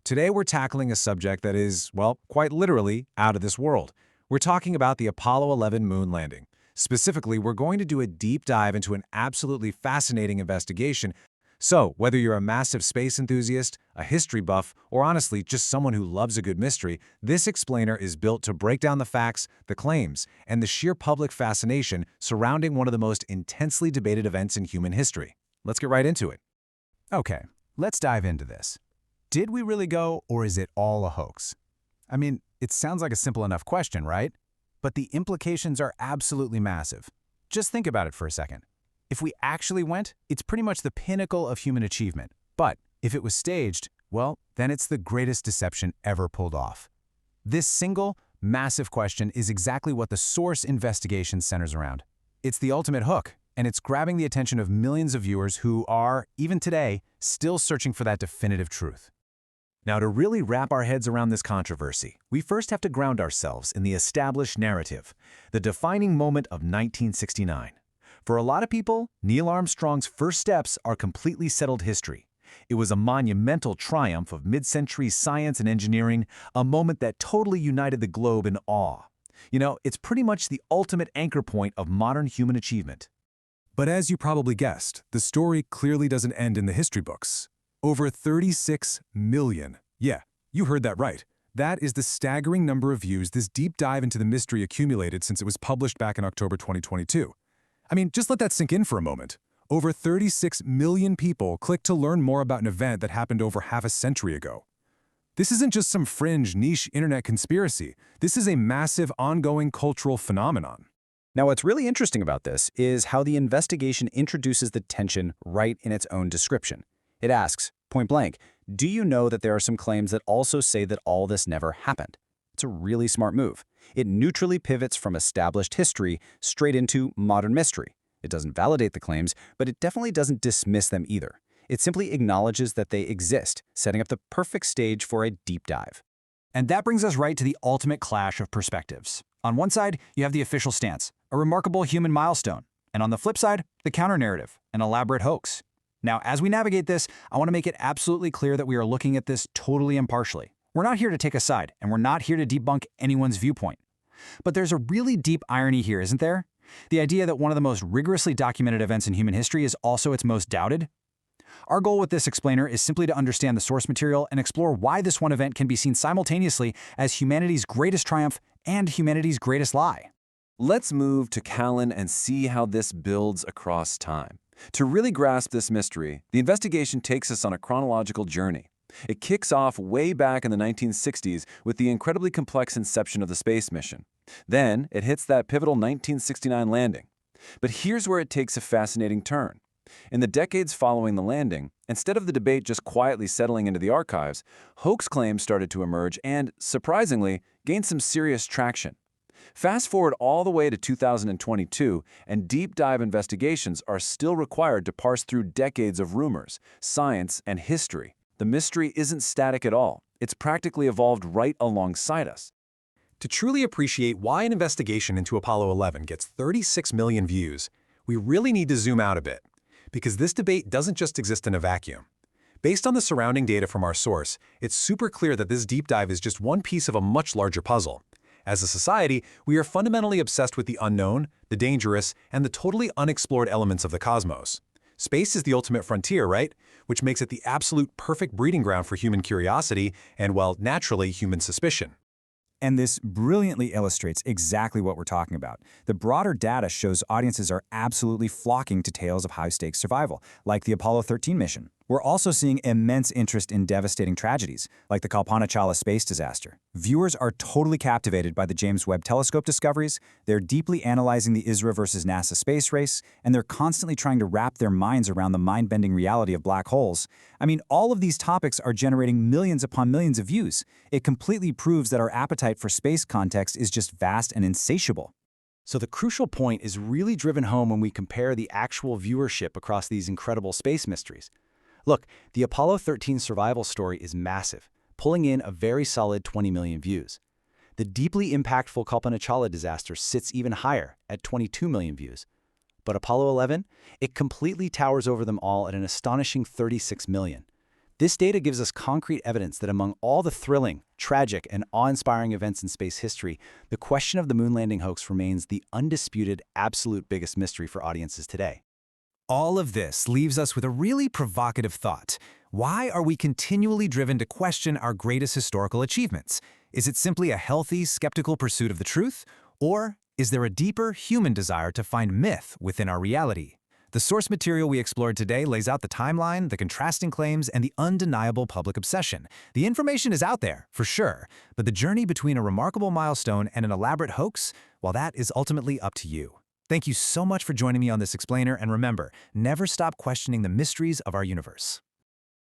Today we're tackling a subject that is, well, quite literally out of this world. We're talking about the Apollo 11 moon landing. Specifically, we're going to do a deep dive into an absolutely fascinating investigation. So, whether you're a massive space enthusiast, a history buff, or honestly just someone who loves a good mystery, this explainer is built to break down the facts, the claims, and the sheer public fascination surrounding one of the most intensely debated events in human history. Let's get right into it. Okay, let's dive into this. Did we really go, or is it all a hoax? I mean, it sounds like a simple enough question, right? But the implications are absolutely massive. Just think about it for a second. If we actually went, it's pretty much the pinnacle of human achievement. But if it was staged, well, then it's the greatest deception ever pulled off. This single, massive question is exactly what the Source investigation centers around. It's the ultimate hook, and it's grabbing the attention of millions of viewers who are, even today, still searching for that definitive truth. Now, to really wrap our heads around this controversy, we first have to ground ourselves in the established narrative, the defining moment of 1969. For a lot of people, Neil Armstrong's first steps are completely settled history. It was a monumental triumph of mid-century science and engineering, a moment that totally united the globe in awe. You know, it's pretty much the ultimate anchor point of modern human achievement. But as you probably guessed, the story clearly doesn't end in the history books. Over 36 million. Yeah, you heard that right. That is the staggering number of views this deep dive into the mystery accumulated since it was published back in October 2022. I mean, just let that sink in for a moment. Over 36 million people clicked to learn more about an event that happened over half a century ago. This isn't just some fringe, niche internet conspiracy. This is a massive, ongoing cultural phenomenon. Now, what's really interesting about this is how the investigation introduces the tension right in its own description. It asks, point blank, do you know that there are some claims that also say that all this never happened? It's a really smart move. It neutrally pivots from established history straight into modern mystery. It doesn't validate the claims, but it definitely doesn't dismiss them either. It simply acknowledges that they exist, setting up the perfect stage for a deep dive. And that brings us right to the ultimate clash of perspectives. On one side, you have the official stance, a remarkable human milestone. And on the flip side, the counter-narrative, an elaborate hoax. Now, as we navigate this, I want to make it absolutely clear that we are looking at this totally impartially. We're not here to take a side, and we're not here to debunk anyone's viewpoint. But there's a really deep irony here, isn't there? The idea that one of the most rigorously documented events in human history is also its most doubted. Our goal with this explainer is simply to understand the source material and explore why this one event can be seen simultaneously as humanity's greatest triumph and humanity's greatest lie. Let's move to Callan and see how this builds across time. To really grasp this mystery, the investigation takes us on a chronological journey. It kicks off way back in the 1960s with the incredibly complex inception of the space mission. Then, it hits that pivotal 1969 landing. But here's where it takes a fascinating turn. In the decades following the landing, instead of the debate just quietly settling into the archives, hoax claims started to emerge and, surprisingly, gained some serious traction. Fast forward all the way to 2022, and deep dive investigations are still required to parse through decades of rumors, science, and history. The mystery isn't static at all. It's practically evolved right alongside us. To truly appreciate why an investigation into Apollo 11 gets 36 million views, we really need to zoom out a bit, because this debate doesn't just exist in a vacuum. Based on the surrounding data from our source, it's super clear that this deep dive is just one piece of a much larger puzzle. As a society, we are fundamentally obsessed with the unknown, the dangerous, and the totally unexplored elements of the cosmos. Space is the ultimate frontier, right? Which makes it the absolute perfect breeding ground for human curiosity and, well, naturally, human suspicion. And this brilliantly illustrates exactly what we're talking about. The broader data shows audiences are absolutely flocking to tales of high-stakes survival, like the Apollo 13 mission. We're also seeing immense interest in devastating tragedies, like the Kalpana-Chawla space disaster. Viewers are totally captivated by the James Webb Telescope discoveries, they're deeply analyzing the ISRO versus NASA space race, and they're constantly trying to wrap their minds around the mind-bending reality of black holes. I mean, all of these topics are generating millions upon millions of views. It completely proves that our appetite for space context is just vast and insatiable. So the crucial point is really driven home when we compare the actual viewership across these incredible space mysteries. Look, the Apollo 13 survival story is massive, pulling in a very solid 20 million views. The deeply impactful Kalpana-Chawla disaster sits even higher at 22 million views. But Apollo 11, it completely towers over them all at an astonishing 36 million. This data gives us concrete evidence that among all the thrilling, tragic, and awe-inspiring events in space history, the question of the moon landing hoax remains the undisputed, absolute biggest mystery for audiences today. All of this leaves us with a really provocative thought. Why are we continually driven to question our greatest historical achievements? Is it simply a healthy, skeptical pursuit of the truth? Or is there a deeper, human desire to find myth within our reality? The source material we explored today lays out the timeline, the contrasting claims, and the undeniable public obsession. The information is out there, for sure, but the journey between a remarkable milestone and an elaborate hoax, well, that is ultimately up to you. Thank you so much for joining me on this explainer, and remember, never stop questioning the mysteries of our universe.